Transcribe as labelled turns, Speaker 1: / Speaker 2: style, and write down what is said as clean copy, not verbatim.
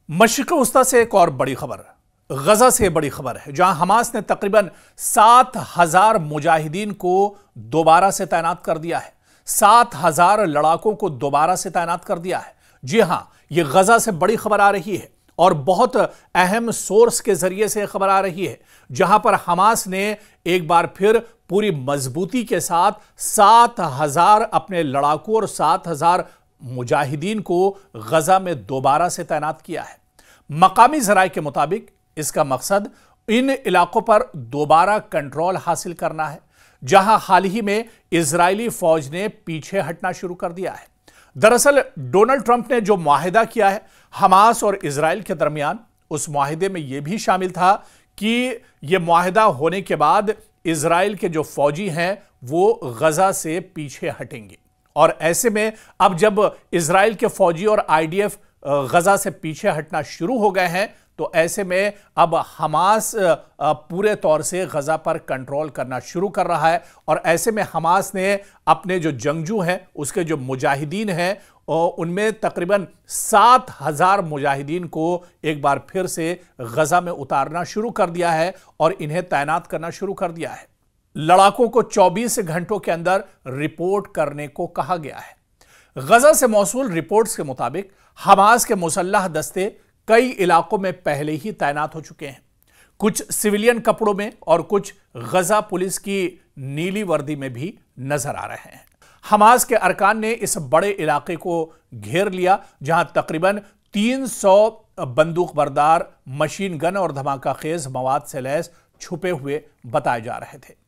Speaker 1: मशरिक़ वस्ता से एक और बड़ी खबर, गजा से बड़ी खबर है, जहां हमास ने तकरीबन 7,000 मुजाहिदीन को दोबारा से तैनात कर दिया है। 7,000 लड़ाकों को दोबारा से तैनात कर दिया है। जी हां, यह गजा से बड़ी खबर आ रही है और बहुत अहम सोर्स के जरिए से खबर आ रही है, जहां पर हमास ने एक बार फिर पूरी मजबूती के साथ 7,000 अपने लड़ाकों और 7,000 मुजाहिदीन को गजा में दोबारा से तैनात किया है। मकामी जराये के मुताबिक इसका मकसद इन इलाकों पर दोबारा कंट्रोल हासिल करना है, जहां हाल ही में इजरायली फौज ने पीछे हटना शुरू कर दिया है। दरअसल डोनाल्ड ट्रंप ने जो मुआहिदा किया है हमास और इजराइल के दरमियान, उस मुआहिदे में यह भी शामिल था कि यह मुआहिदा होने के बाद इजराइल के जो फौजी हैं वो गजा से पीछे हटेंगे। और ऐसे में अब जब इजराइल के फौजी और आईडीएफ गजा से पीछे हटना शुरू हो गए हैं, तो ऐसे में अब हमास पूरे तौर से गजा पर कंट्रोल करना शुरू कर रहा है। और ऐसे में हमास ने अपने जो जंगजू हैं, उसके जो मुजाहिदीन हैं, उनमें तकरीबन 7,000 मुजाहिदीन को एक बार फिर से गजा में उतारना शुरू कर दिया है और इन्हें तैनात करना शुरू कर दिया है। लड़ाकों को 24 घंटों के अंदर रिपोर्ट करने को कहा गया है। गजा से मौसूल रिपोर्ट्स के मुताबिक हमास के मुसल्लह दस्ते कई इलाकों में पहले ही तैनात हो चुके हैं, कुछ सिविलियन कपड़ों में और कुछ गजा पुलिस की नीली वर्दी में भी नजर आ रहे हैं। हमास के अरकान ने इस बड़े इलाके को घेर लिया, जहां तकरीबन 300 बंदूक बरदार, मशीन गन और धमाका खेज मवाद से लैस छुपे हुए बताए जा रहे थे।